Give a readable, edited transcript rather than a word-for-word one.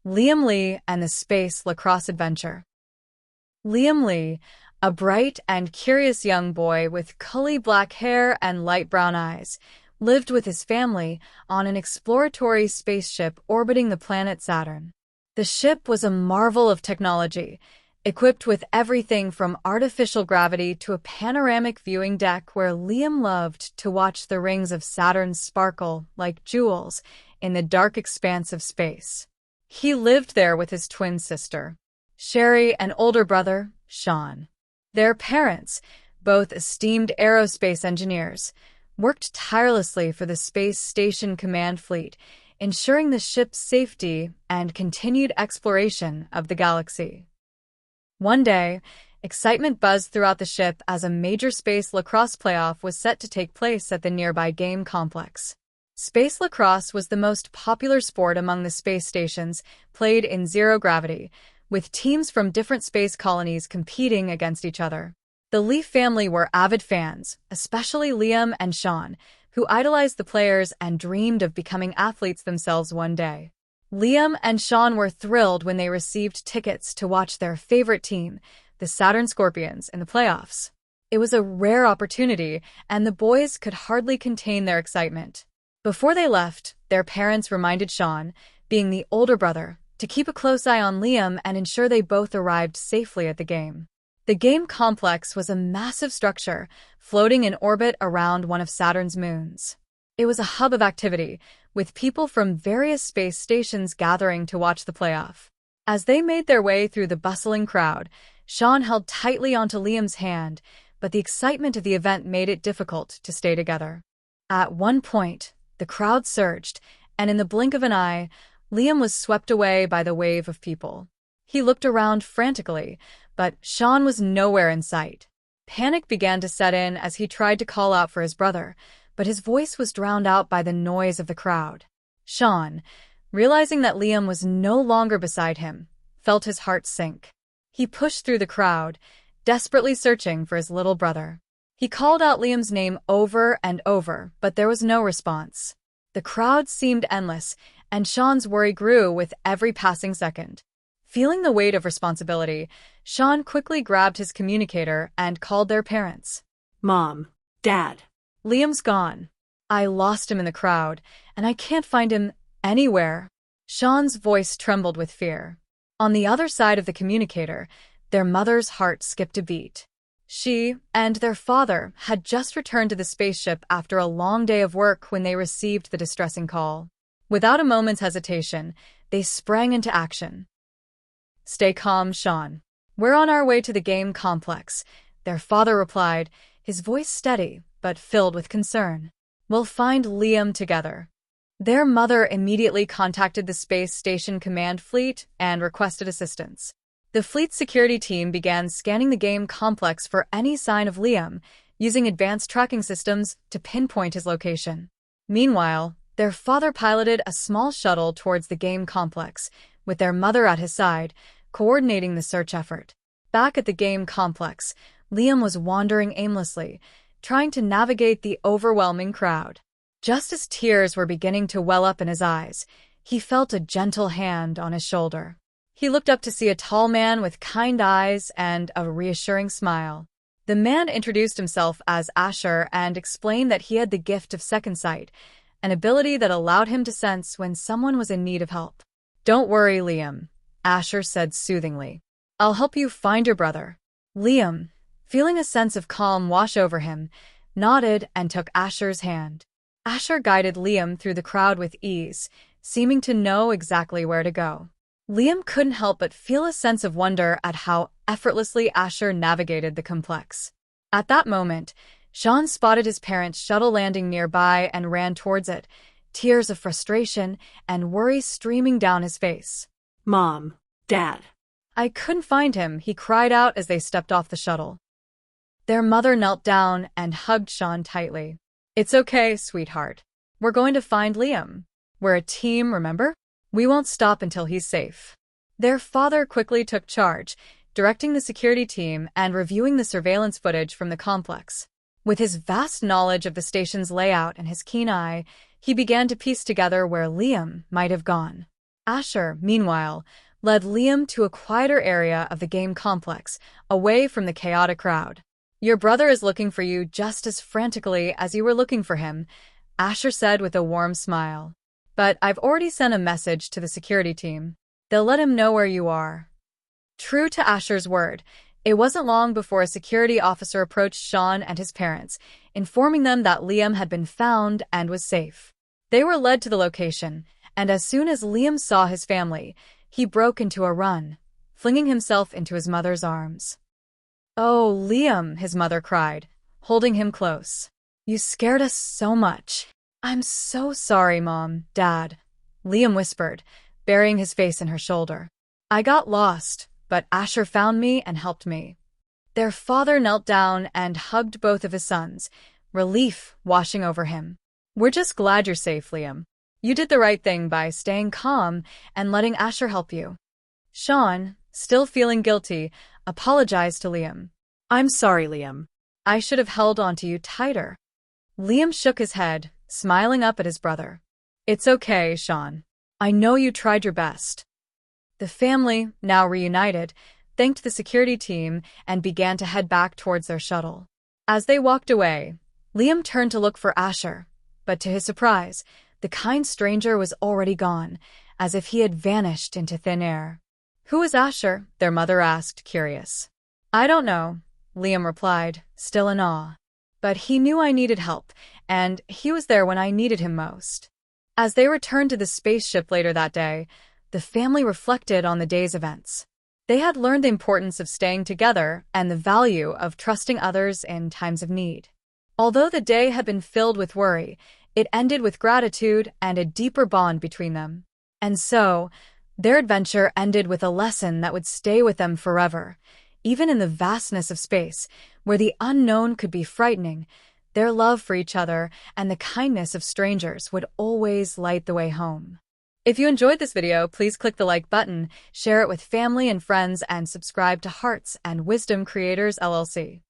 Liam Lee and the Space Lacrosse Adventure. Liam Lee, a bright and curious young boy with curly black hair and light brown eyes, lived with his family on an exploratory spaceship orbiting the planet Saturn. The ship was a marvel of technology, equipped with everything from artificial gravity to a panoramic viewing deck where Liam loved to watch the rings of Saturn sparkle like jewels in the dark expanse of space. He lived there with his twin sister, Sherry, and older brother, Shawn. Their parents, both esteemed aerospace engineers, worked tirelessly for the Space Station Command Fleet, ensuring the ship's safety and continued exploration of the galaxy. One day, excitement buzzed throughout the ship as a major space lacrosse playoff was set to take place at the nearby game complex. Space lacrosse was the most popular sport among the space stations, played in zero gravity, with teams from different space colonies competing against each other. The Lee family were avid fans, especially Liam and Shawn, who idolized the players and dreamed of becoming athletes themselves one day. Liam and Shawn were thrilled when they received tickets to watch their favorite team, the Saturn Scorpions, in the playoffs. It was a rare opportunity, and the boys could hardly contain their excitement. Before they left, their parents reminded Shawn, being the older brother, to keep a close eye on Liam and ensure they both arrived safely at the game. The game complex was a massive structure, floating in orbit around one of Saturn's moons. It was a hub of activity, with people from various space stations gathering to watch the playoff. As they made their way through the bustling crowd, Shawn held tightly onto Liam's hand, but the excitement of the event made it difficult to stay together. At one point, the crowd surged, and in the blink of an eye, Liam was swept away by the wave of people. He looked around frantically, but Shawn was nowhere in sight. Panic began to set in as he tried to call out for his brother, but his voice was drowned out by the noise of the crowd. Shawn, realizing that Liam was no longer beside him, felt his heart sink. He pushed through the crowd, desperately searching for his little brother. He called out Liam's name over and over, but there was no response. The crowd seemed endless, and Shawn's worry grew with every passing second. Feeling the weight of responsibility, Shawn quickly grabbed his communicator and called their parents. Mom, Dad. Liam's gone. I lost him in the crowd, and I can't find him anywhere. Shawn's voice trembled with fear. On the other side of the communicator, their mother's heart skipped a beat. She and their father had just returned to the spaceship after a long day of work when they received the distressing call. Without a moment's hesitation, they sprang into action. Stay calm, Shawn. We're on our way to the game complex, their father replied, his voice steady but filled with concern. We'll find Liam together. Their mother immediately contacted the Space Station Command Fleet and requested assistance. The fleet's security team began scanning the game complex for any sign of Liam, using advanced tracking systems to pinpoint his location. Meanwhile, their father piloted a small shuttle towards the game complex, with their mother at his side, coordinating the search effort. Back at the game complex, Liam was wandering aimlessly, trying to navigate the overwhelming crowd. Just as tears were beginning to well up in his eyes, he felt a gentle hand on his shoulder. He looked up to see a tall man with kind eyes and a reassuring smile. The man introduced himself as Asher and explained that he had the gift of second sight, an ability that allowed him to sense when someone was in need of help. Don't worry, Liam, Asher said soothingly. I'll help you find your brother. Liam, feeling a sense of calm wash over him, nodded and took Asher's hand. Asher guided Liam through the crowd with ease, seeming to know exactly where to go. Liam couldn't help but feel a sense of wonder at how effortlessly Asher navigated the complex. At that moment, Shawn spotted his parents' shuttle landing nearby and ran towards it, tears of frustration and worry streaming down his face. Mom, Dad. I couldn't find him, he cried out as they stepped off the shuttle. Their mother knelt down and hugged Shawn tightly. It's okay, sweetheart. We're going to find Liam. We're a team, remember? We won't stop until he's safe. Their father quickly took charge, directing the security team and reviewing the surveillance footage from the complex. With his vast knowledge of the station's layout and his keen eye, he began to piece together where Liam might have gone. Asher, meanwhile, led Liam to a quieter area of the game complex, away from the chaotic crowd. "Your brother is looking for you just as frantically as you were looking for him," Asher said with a warm smile. "But I've already sent a message to the security team. They'll let him know where you are." True to Asher's word, it wasn't long before a security officer approached Shawn and his parents, informing them that Liam had been found and was safe. They were led to the location, and as soon as Liam saw his family, he broke into a run, flinging himself into his mother's arms. "Oh, Liam," his mother cried, holding him close. "You scared us so much." "I'm so sorry, Mom, Dad," Liam whispered, burying his face in her shoulder. "I got lost, but Asher found me and helped me." Their father knelt down and hugged both of his sons, relief washing over him. "We're just glad you're safe, Liam. You did the right thing by staying calm and letting Asher help you." Shawn, still feeling guilty, apologized to Liam. "I'm sorry, Liam. "I should have held onto you tighter." Liam shook his head, smiling up at his brother. "It's okay, Shawn. I know you tried your best." The family, now reunited, thanked the security team and began to head back towards their shuttle. As they walked away, Liam turned to look for Asher, but to his surprise, the kind stranger was already gone, as if he had vanished into thin air. "Who is Asher?" their mother asked, curious. "I don't know," Liam replied, still in awe. "But he knew I needed help, and he was there when I needed him most." As they returned to the spaceship later that day, the family reflected on the day's events. They had learned the importance of staying together and the value of trusting others in times of need. Although the day had been filled with worry, it ended with gratitude and a deeper bond between them. And so, their adventure ended with a lesson that would stay with them forever. Even in the vastness of space, where the unknown could be frightening, their love for each other and the kindness of strangers would always light the way home. If you enjoyed this video, please click the like button, share it with family and friends, and subscribe to Hearts and Wisdom Creators LLC.